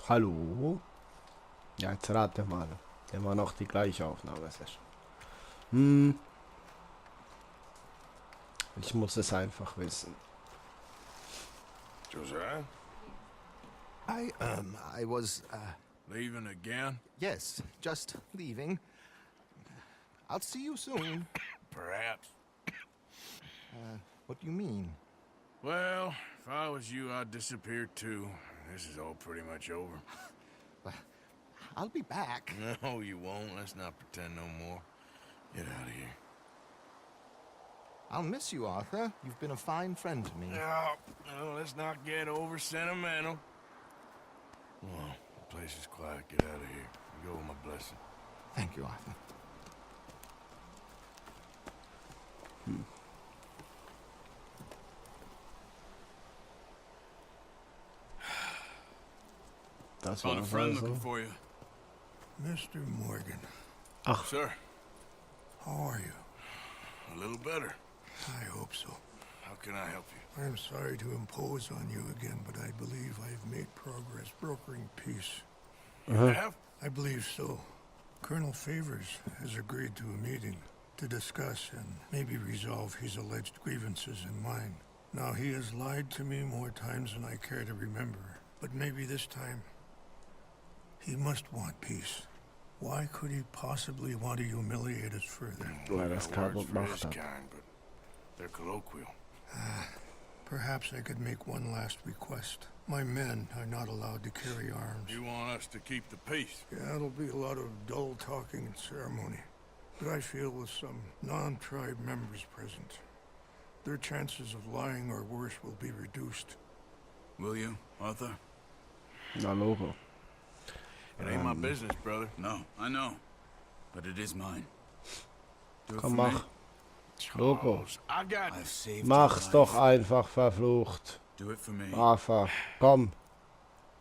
Hallo? Ja, jetzt rate mal. Immer noch die gleiche Aufnahmesession. Ich muss es einfach wissen. Josiah? I was, Leaving again? yes, just leaving. I'll see you soon. Perhaps. What do you mean? Well, if I was you, I'd disappear too. This is all pretty much over. I'll be back. No, you won't. Let's not pretend no more. Get out of here. I'll miss you, Arthur. You've been a fine friend to me. No, let's not get over sentimental. Come on, the place is quiet. Get out of here. You go with my blessing. Thank you, Arthur. Das Found a war friend also. looking for you. Mr. Morgan, Ach, Sir, how are you? a little better. I hope so. How can I help you? I'm sorry to impose on you again, but I believe I've made progress brokering peace. You have? I believe so. Colonel Favors has agreed to a meeting to discuss and maybe resolve his alleged grievances and mine. Now, he has lied to me more times than I care to remember, but maybe this time he must want peace. Why could he possibly want to humiliate us further? weil das Got kaputt words for gemacht his hat. kind, but they're colloquial. Perhaps I could make one last request. My men are not allowed to carry arms. You want us to keep the peace? Yeah, it'll be a lot of dull talking and ceremony. But I feel with some non-tribe members present, their chances of lying or worse will be reduced. Will you, Arthur? Na, Logo. It ain't my business, brother. No, I know. But it is mine. Do it Komm, for me. mach. Logo. Charles, I got I've saved Mach's your doch life. einfach, verflucht. Do it for me. Arthur, komm.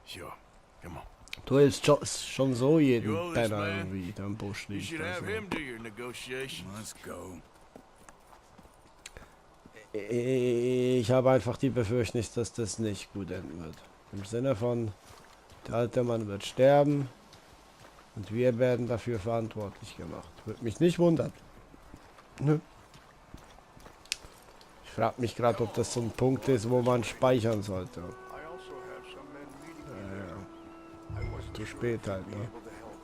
Sure. Come on. Du willst schon so You jeden owe this Penner man. irgendwie, der im Busch You liegt. should have Also. him do your negotiations. Let's go. Ich habe einfach die Befürchtung, dass das nicht gut enden wird. Im Sinne von, der alte Mann wird sterben und wir werden dafür verantwortlich gemacht. Würde mich nicht wundern. Nö. Ich frage mich gerade, ob das so ein Punkt ist, wo man speichern sollte. I also have some men meeting me there. I wasn't Zu sure spät if you'd halt, be ne? able to help.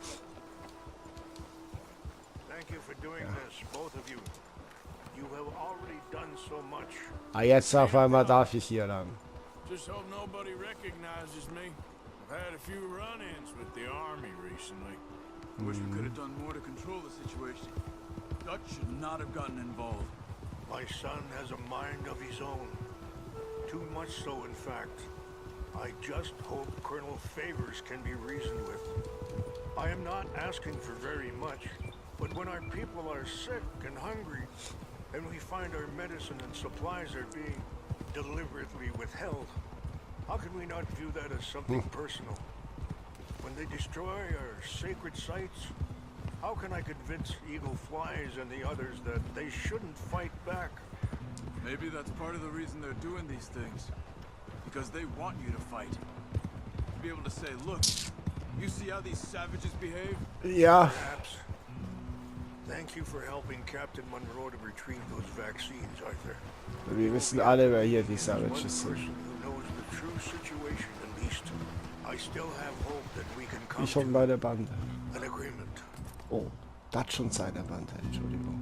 Thank you for doing this, both of you. You have already done so much. Ah, jetzt auf einmal darf ich hier lang. Just hope nobody recognizes me. I've had a few run-ins with the army recently. Wish we could have done more to control the situation. Dutch should not have gotten involved. My son has a mind of his own. Too much so, in fact. I just hope Colonel Favors can be reasoned with. I am not asking for very much, but when our people are sick and hungry, and we find our medicine and supplies are being deliberately withheld, how can we not view that as something personal? When they destroy our sacred sites, how can I convince Eagle Flies and the others that they shouldn't fight back? Maybe that's part of the reason they're doing these things. Because they want you to fight. To be able to say, look, you see how these savages behave? Ja, Perhaps. Thank you for helping Captain Monroe to retrieve those vaccines, Arthur. wir wissen alle, wer hier die There's one Savages sind. person who knows the true situation, at least. I still have hope that we can come Ich und to meine Bande. an agreement. Oh, das schon seine Bande, Entschuldigung.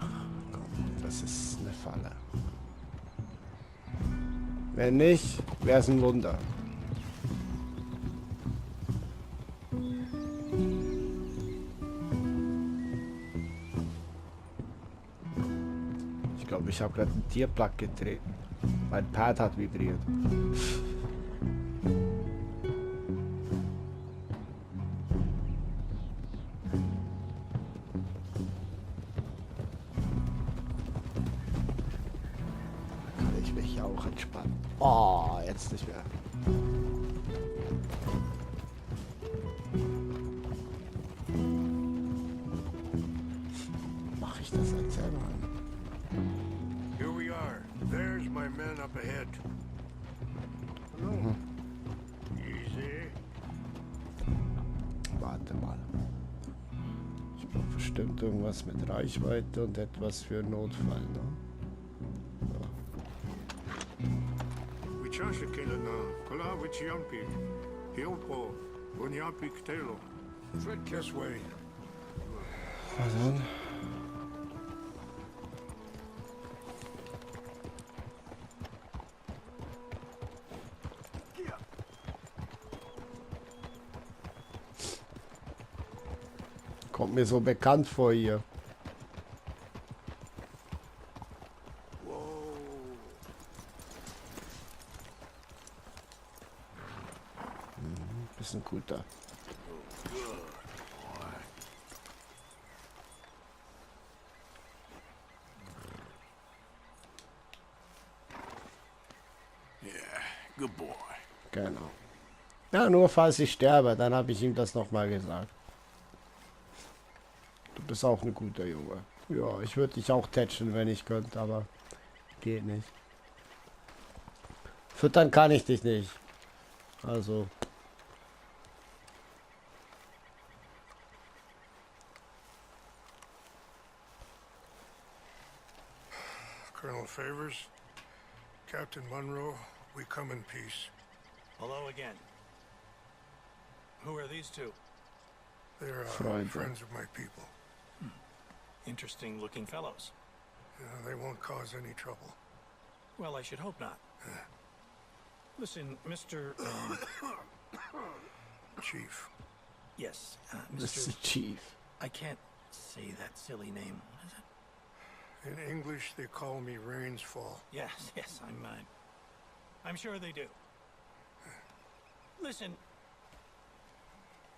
Ach, komm, das ist eine Falle. Wenn nicht, wäre es ein Wunder. Ich glaube, ich habe gerade einen Tierplug getreten. Mein Pad hat vibriert. Da kann ich mich ja auch entspannen. Oh, jetzt nicht mehr. Mache ich das jetzt selber? Here we are. There's my my men up ahead. Hello. Easy. Warte mal. Ich brauche bestimmt irgendwas mit Reichweite und etwas für Notfall, ne? This way. Na dann. Kommt mir so bekannt vor hier. Bisschen guter. Good boy. Genau. Ja, nur falls ich sterbe, dann habe ich ihm das nochmal gesagt. Du bist auch ein guter Junge. Ja, ich würde dich auch tätschen, wenn ich könnte, aber geht nicht. Füttern kann ich dich nicht. Also. Colonel Favors, Captain Monroe, we come in peace. Hello again. Who are these two? They're Freunde. friends of my people. Interesting looking fellows. They won't cause any trouble. Well, I should hope not. Listen, Mr. Chief. Yes, This is Mr. the chief. I can't say that silly name. What is it? In English, they call me Rains Fall. Yes, I'm sure they do. Listen,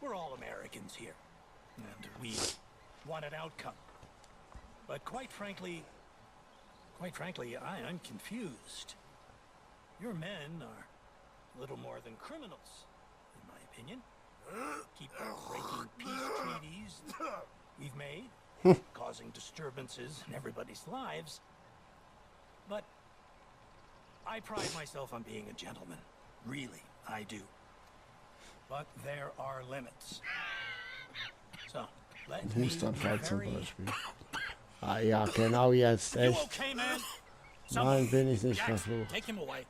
we're all Americans here, and we want an outcome. But quite frankly, I'm confused. Your men are little more than criminals, in my opinion. Keep breaking peace treaties we've made, causing disturbances in everybody's lives. But I pride myself on being a gentleman. Really, I do. But there are limits. So, let me Hustenanfall zum very... Beispiel. Ah ja, genau jetzt, You echt. okay, man? Nein, bin ich nicht Jackson, verflucht. take him away.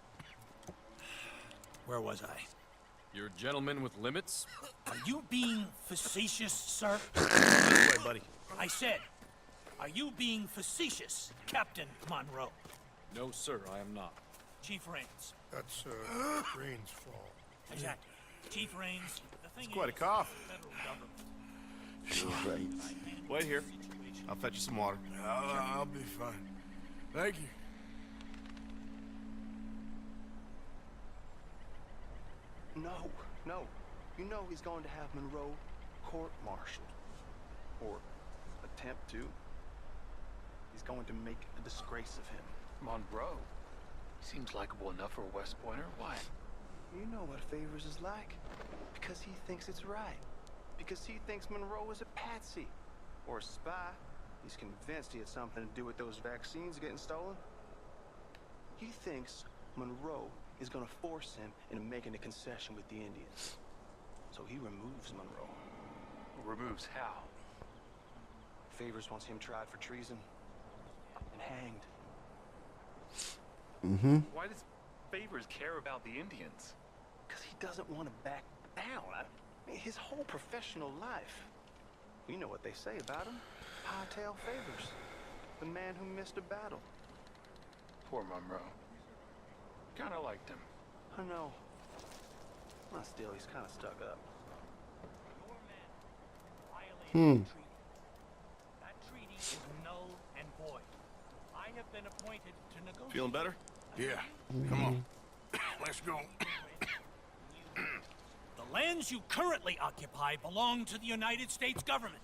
Where was I? You're a gentleman with limits? Are you being facetious, sir? This way, buddy. I said, are you being facetious, Captain Monroe? No, sir, I am not. Chief Rains. That's Rains Fall. Exactly. Chief Rains. The thing Quite a is, cough. the federal government. Right. Wait here. I'll fetch you some water. I'll be fine. Thank you. No. You know he's going to have Monroe court-martialed. Or attempt to. He's going to make a disgrace of him. Monroe? Seems likable enough for a West Pointer. Why? You know what Favors is like. Because he thinks it's right. Because he thinks Monroe is a patsy. Or a spy. He's convinced he had something to do with those vaccines getting stolen. He thinks Monroe is going to force him into making a concession with the Indians. So he removes Monroe. Removes how? Favors wants him tried for treason and hanged. Why does Favors care about the Indians? Because he doesn't want to back down. I mean, his whole professional life. You know what they say about him. Hightail Favors. The man who missed a battle. Poor Monroe. Kinda liked him. I know. Well, still, he's kind of stuck up. Your men violated the treaty. That treaty is null and void. I have been appointed to negotiate. Feeling better? Yeah. Come on. Let's go. The lands you currently occupy belong to the United States government.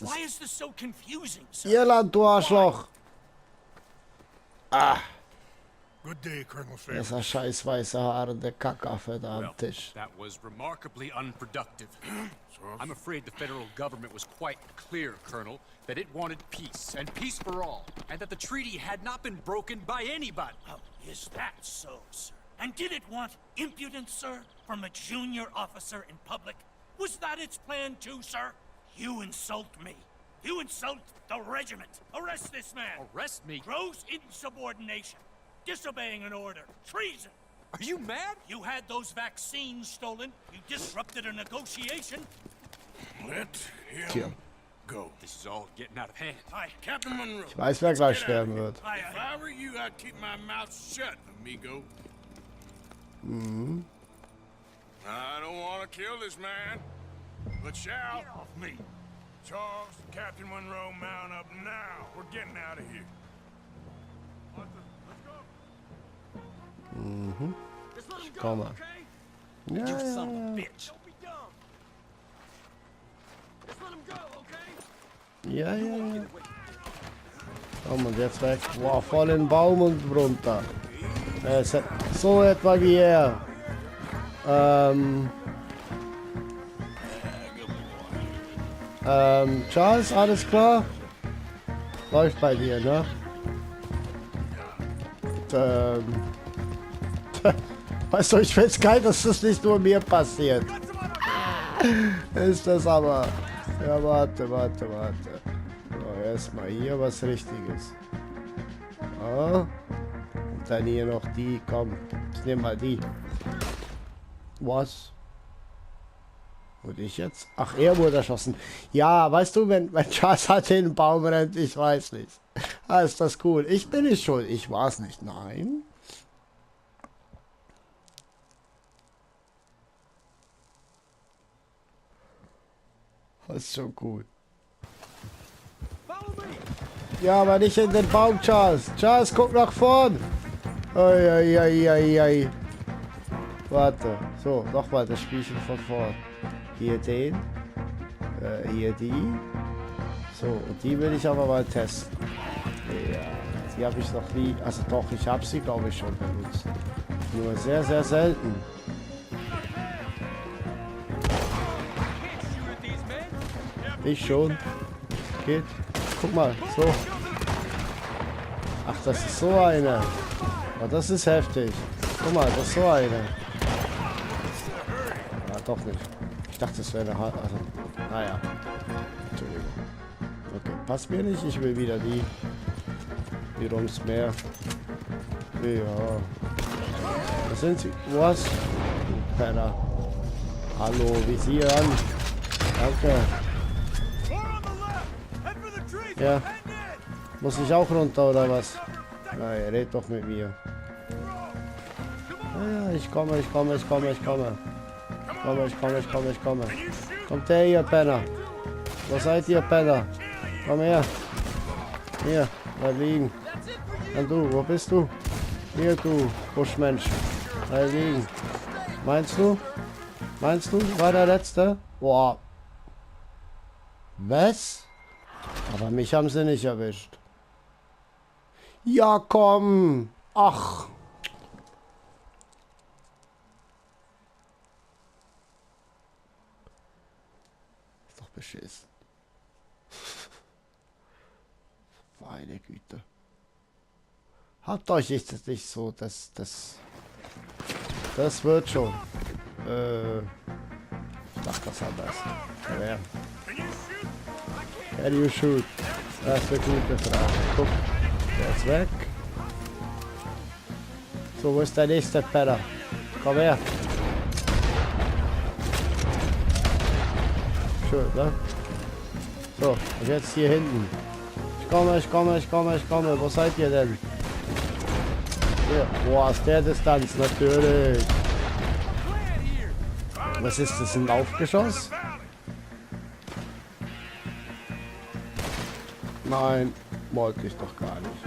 Why is this so confusing, sir? Irland, du Arschloch. Ah, Good day, Colonel Favors. dieser scheiß weiße Haare, der Kackaffe da am Well, Tisch. that was remarkably unproductive. I'm afraid the federal government was quite clear, Colonel, that it wanted peace, and peace for all, and that the treaty had not been broken by anybody. Oh, is that so, sir? And did it want impudence, sir, from a junior officer in public? Was that its plan too, sir? You insult me. You insult the regiment. Arrest this man. Arrest me? Gross insubordination. Disobeying an order. Treason. Are you mad? You had those vaccines stolen. You disrupted a negotiation. Let him go. This is all getting out of hand. Captain Monroe. Ich weiß, wer gleich sterben wird. If I were you, I'd keep my mouth shut, amigo. Mhm. I don't want to kill this man, but shall. Get off me! Charles, Captain Monroe, mount up now. We're getting out of here. Let's go. Mhm. Just let him go, Komm mal. okay? Ja, You ja, son of a ja. bitch. Don't be dumb. Just let him go, okay? Ja, ja, ja. Komm, und jetzt weg. Wow, voll in den Baum und runter. So etwa wie er. Charles, alles klar? Läuft bei dir, ne? Weißt du, ich find's geil, dass das nicht nur mir passiert. Ist das aber. Ja, warte. So, erstmal hier was Richtiges. Ah. Und dann hier noch die, komm. Ich nehme mal die. Was? Und ich jetzt? Ach, er wurde erschossen. Ja, weißt du, wenn Charles halt in den Baum rennt, ich weiß nicht. Ah, ist das cool. Ich bin nicht schuld. Ich war's nicht. Nein. Das ist schon cool. Ja, aber nicht in den Baum, Charles. Charles, guck nach vorn. Ei. Warte. So, nochmal das Spielchen von vorn. Hier den. Hier die. So, und die will ich aber mal testen. Ja, die habe ich noch nie. Also doch, ich habe sie, glaube ich, schon benutzt. Nur sehr, sehr selten. Ich schon. Geht. Guck mal, so. Ach, das ist so eine. Oh, das ist heftig. Guck mal, das ist so eine. Ah, doch nicht. Ich dachte, das wäre eine also, naja. Entschuldigung. Okay, passt mir nicht. Ich will wieder die. Hier ums Meer. Ja. Was sind sie? Was? Penner. Hallo, Visier an. Danke. Ja. Muss ich auch runter oder was? Na, ihr redet doch mit mir. Ja, ich komme. Kommt her, ihr Penner. Wo seid ihr, Penner? Komm her. Hier, bleib liegen. Und du, wo bist du? Hier, du Buschmensch. Bleib liegen. Meinst du? War der Letzte? Boah. Was? Aber mich haben sie nicht erwischt. Ja, komm. Ach. Ist doch beschissen. Meine Güte. Habt euch jetzt nicht so, das wird schon. Ich dachte, das anders. Ja. Can you shoot? Das ist eine gute Frage. Guck, der ist weg. So, wo ist der nächste Penner? Komm her. Schön, ne? So, und jetzt hier hinten. Ich komme. Wo seid ihr denn? Hier. Boah, aus der Distanz, natürlich. Was ist das, ein Laufgeschoss? Nein, wollte ich doch gar nicht.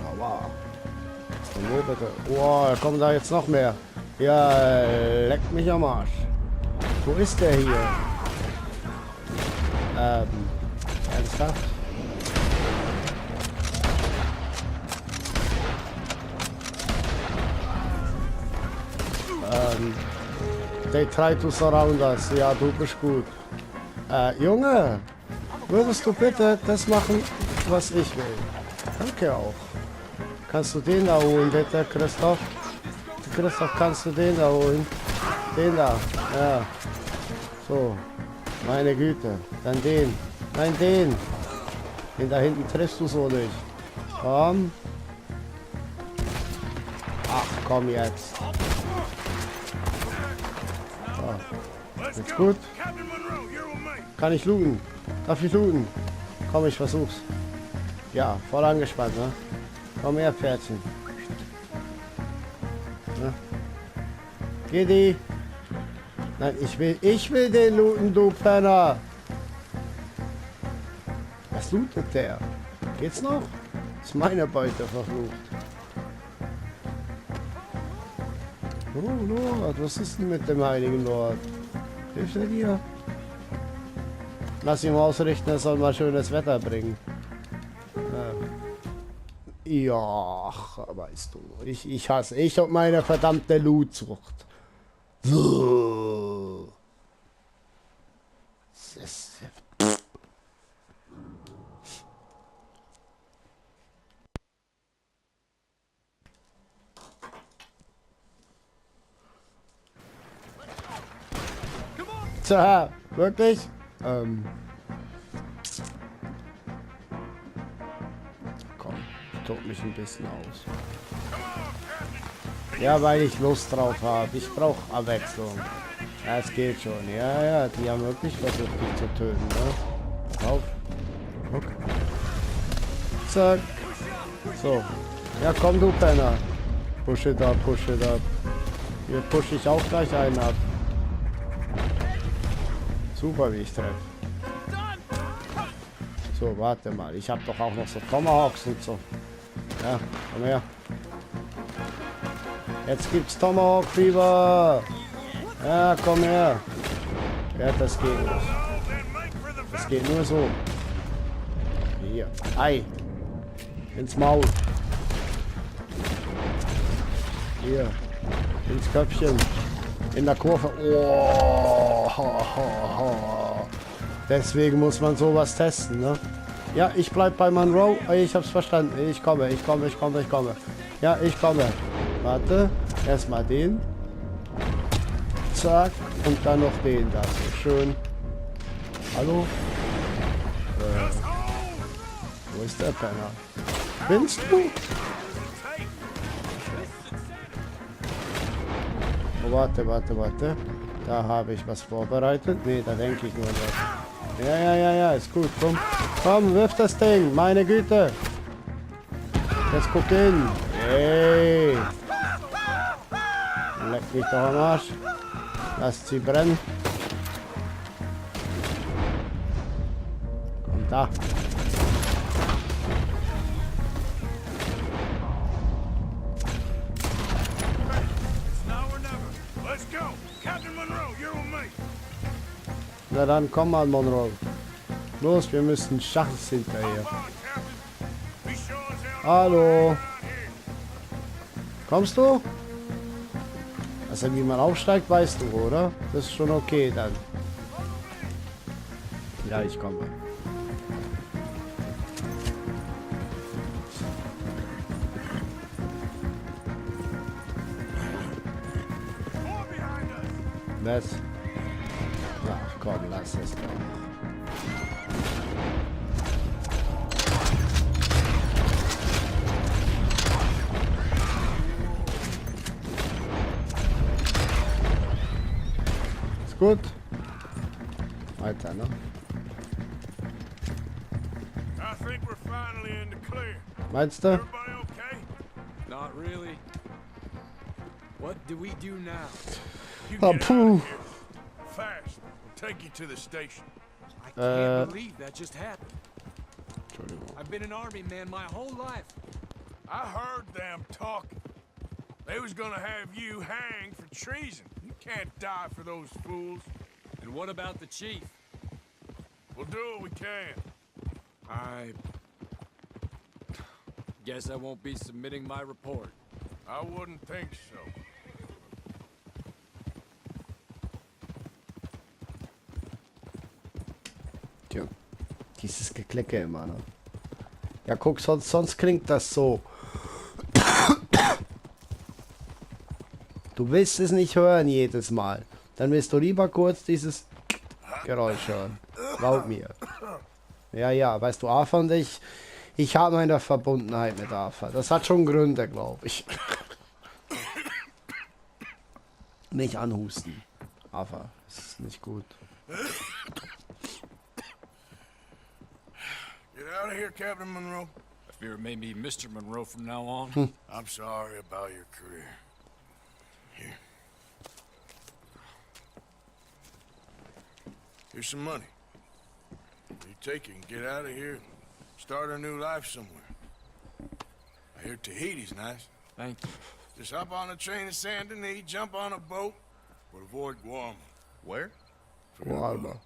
Aber. Wo bitte? Boah, kommen da jetzt noch mehr. Ja, leckt mich am Arsch. Wo ist der hier? Ernsthaft? They try to surround us. Ja, du bist gut. Junge, würdest du bitte das machen, was ich will? Danke auch. Kannst du den da holen, bitte, Christoph? Christoph, kannst du den da holen? Den da, ja. So, meine Güte. Dann den. Nein, den. Den da hinten triffst du so nicht. Komm. Ach, komm jetzt. So. Jetzt gut. Kann ich looten? Darf ich looten? Komm, ich versuch's. Ja, voll angespannt, ne? Komm her, Pferdchen. Ne? Geh die. Nein, ich will den looten, du Penner. Was lootet der? Geht's noch? Ist meine Beute verflucht. Oh Lord, was ist denn mit dem heiligen Lord? Hilft er dir? Lass ihn ausrichten, er soll mal schönes Wetter bringen. Ja, weißt du, ich hasse und meine verdammte Lootsucht. Tja, wirklich? Komm, ich tob mich ein bisschen aus. Ja, weil ich Lust drauf habe. Ich brauche Abwechslung. Ja, es geht schon. Ja, ja, die haben wirklich versucht, dich zu töten, ne? Pass auf. Guck. Zack. So. Ja, komm, du Penner. Push it up, push it up. Hier push ich auch gleich einen ab. Super, wie ich treffe. So, warte mal. Ich habe doch auch noch so Tomahawks und so. Ja, komm her. Jetzt gibt's Tomahawk Fieber. Ja, komm her. Ja, das geht nicht. Das geht nur so. Hier. Ei. Ins Maul. Hier. Ins Köpfchen. In der Kurve. Oh. Deswegen muss man sowas testen, ne? Ja, ich bleib bei Monroe. Ich hab's verstanden. Ich komme. Ja, ich komme. Warte. Erstmal den. Zack. Und dann noch den da. So schön. Hallo? Wo ist der Penner? Binst du? Oh, warte. Da habe ich was vorbereitet. Ne, da denke ich nur was. Ja, ist gut. Komm, wirf das Ding. Meine Güte. Jetzt guck hin. Hey. Leck mich doch am Arsch. Lass sie brennen. Komm da. Na dann komm mal, Monroe. Los, wir müssen Schachs hinterher. Hallo. Kommst du? Also wie man aufsteigt, weißt du, oder? Das ist schon okay dann. Ja, ich komme. Was? Ach komm, lass es doch. Ist gut. Weiter, ne? Meinst du? Not really. What do we do now? Oh, puh. Fast. We'll take you to the station. I can't believe that just happened. Entschuldigung. I've been an army man my whole life. I heard them talking. They was gonna have you hanged for treason. You can't die for those fools. And what about the chief? We'll do what we can. I guess I won't be submitting my report. I wouldn't think so. Tja, dieses Geklecke immer, ne? Ja, guck, sonst klingt das so. Du willst es nicht hören jedes Mal. Dann willst du lieber kurz dieses Geräusch hören. Glaub mir. Ja, ja, weißt du, Arthur und ich habe meine Verbundenheit mit Arthur. Das hat schon Gründe, glaube ich. Nicht anhusten. Arthur, das ist nicht gut. Get out of here, Captain Monroe. I fear it may be Mr. Monroe from now on. I'm sorry about your career. Here. Here's some money. You take it and get out of here. Start a new life somewhere. I hear Tahiti's nice. Thank you. Just hop on a train to Saint Denis, jump on a boat, but avoid Guam. Where? Wow.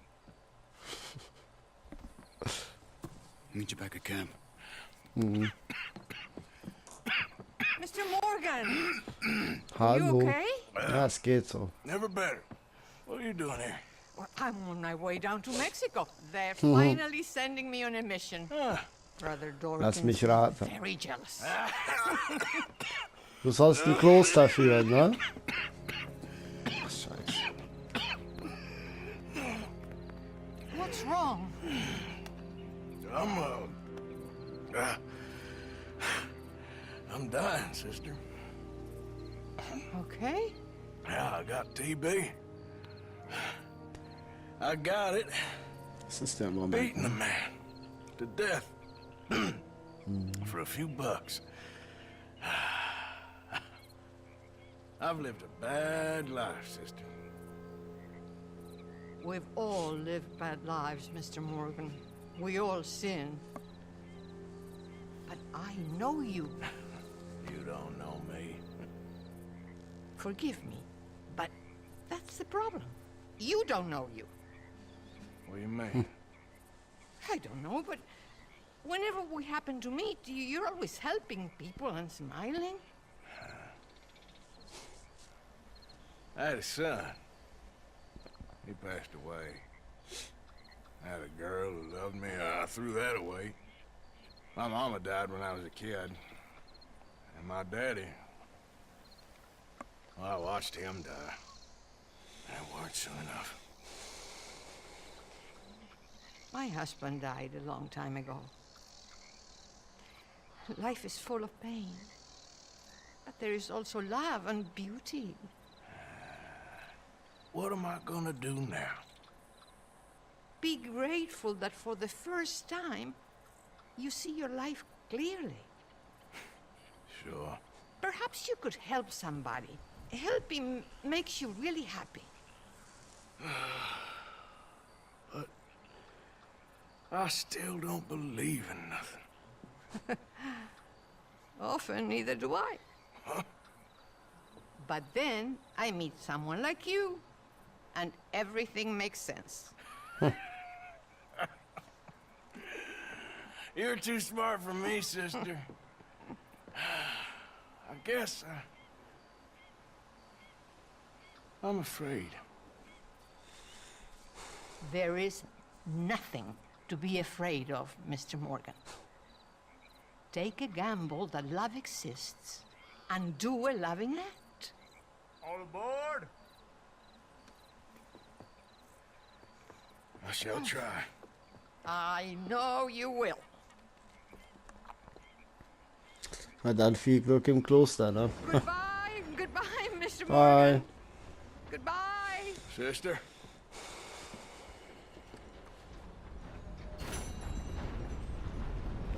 Meet you back at camp. Mhm. Mr. Morgan! Hallo. You okay? Ja, es geht so. Never better. What are you doing here? Well, I'm on my way down to Mexico. They're finally sending me on a mission. Brother Lass Dorkins mich is raten. very jealous. Du sollst ein Kloster führen, ne? Ach, Scheiße. What's wrong? I'm dying, sister. Okay. Yeah, I got TB. I got it. Das ist der Moment. Beating a man to death for a few bucks. I've lived a bad life, sister. We've all lived bad lives, Mr. Morgan. We all sin. But I know you. You don't know me. Forgive me, but that's the problem. You don't know you. What do you mean? I don't know, but whenever we happen to meet, you're always helping people and smiling. I had a son. He passed away. I had a girl who loved me. I threw that away. My mama died when I was a kid. And my daddy, well, I watched him die. That weren't soon enough. My husband died a long time ago. Life is full of pain. But there is also love and beauty. What am I gonna do now? Be grateful that for the first time, you see your life clearly. Sure. Perhaps you could help somebody. Helping makes you really happy. But I still don't believe in nothing. Often, neither do I. Huh? But then I meet someone like you, and everything makes sense. You're too smart for me, sister. I guess I'm afraid. There is nothing to be afraid of, Mr. Morgan. Take a gamble that love exists and do a loving act. All aboard? I shall try. I know you will. Na dann viel Glück im Kloster, ne? Goodbye, goodbye, Mr. Bye. Morgan. Goodbye. Sister?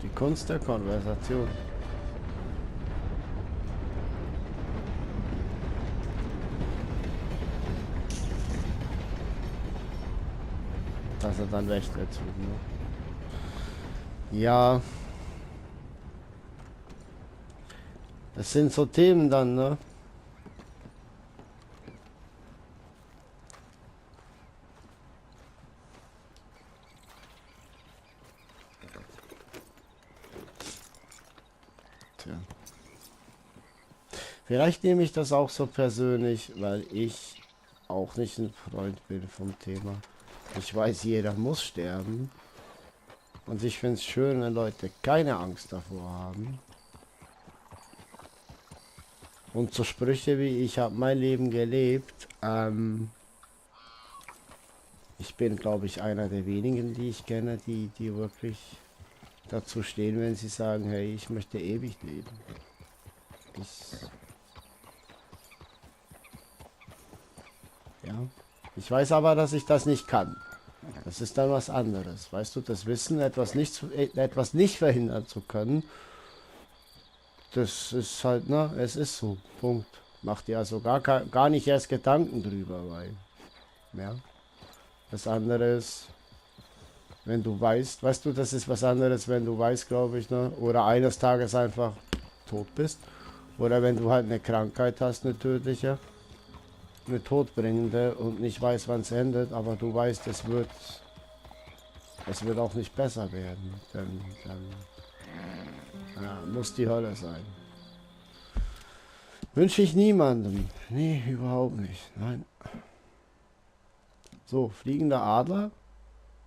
Die Kunst der Konversation. Dass er dann recht dazu, ne? Ja. Das sind so Themen dann, ne? Tja. Vielleicht nehme ich das auch so persönlich, weil ich auch nicht ein Freund bin vom Thema. Ich weiß, jeder muss sterben. Und ich finde es schön, wenn Leute keine Angst davor haben. Und so Sprüche wie ich habe mein Leben gelebt. Ich bin, glaube ich, einer der wenigen, die ich kenne, die wirklich dazu stehen, wenn sie sagen, hey, ich möchte ewig leben. Ich weiß aber, dass ich das nicht kann. Das ist dann was anderes. Weißt du, das Wissen, etwas nicht verhindern zu können, das ist halt, ne, es ist so. Punkt. Mach dir also gar nicht erst Gedanken drüber, weil, ja. Das andere ist, wenn du weißt, das ist was anderes, wenn du weißt, glaube ich, ne, oder eines Tages einfach tot bist. Oder wenn du halt eine Krankheit hast, eine tödliche, eine todbringende und nicht weißt, wann es endet, aber du weißt, es wird auch nicht besser werden. Dann ja, muss die Hölle sein. Wünsche ich niemandem. Nee, überhaupt nicht. Nein. So, fliegender Adler,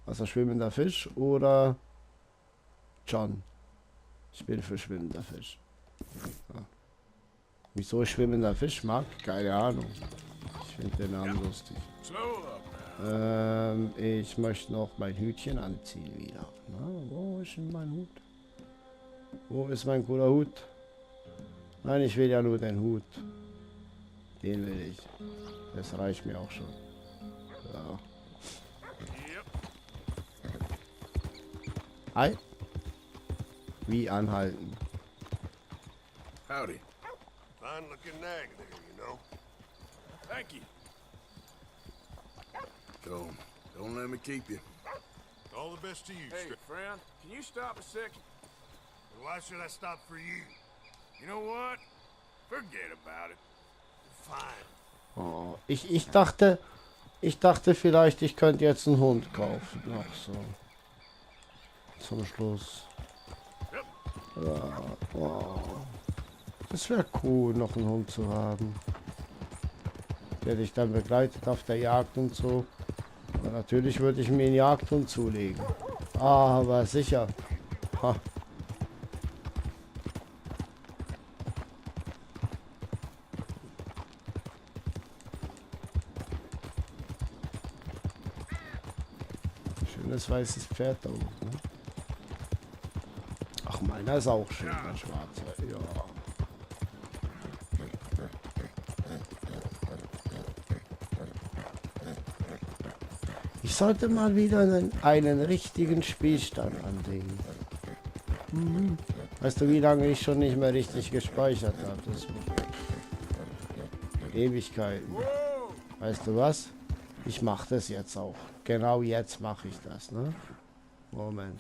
also schwimmender Fisch oder John. Ich bin für schwimmender Fisch. Ja. Wieso ich schwimmender Fisch mag? Keine Ahnung. Ich finde den Namen lustig. Ich möchte noch mein Hütchen anziehen wieder. Na, wo ist denn mein Hut? Wo ist mein cooler Hut? Nein, ich will ja nur den Hut. Den will ich. Das reicht mir auch schon. Ja. Hi. Wie anhalten. Howdy. Fine looking nag there, you know. Thank you. Don't let me keep you. All the best to you, Hey, Strip. friend, can you stop a second? Why should I stop for you? You know what? Forget about it. Fine. Oh, ich dachte vielleicht, ich könnte jetzt einen Hund kaufen. Noch so. Zum Schluss. Ja, wow. Das wäre cool, noch einen Hund zu haben. Der dich dann begleitet auf der Jagd und so. Aber natürlich würde ich mir einen Jagdhund zulegen. Aber sicher. Ha. Schönes weißes Pferd da oben. Ne? Ach, meiner ist auch schön, der schwarze. Ja. Ich sollte mal wieder einen richtigen Spielstand anlegen. Weißt du, wie lange ich schon nicht mehr richtig gespeichert habe? Das Ewigkeiten. Weißt du was? Ich mache das jetzt auch. Genau jetzt mache ich das, ne? Moment.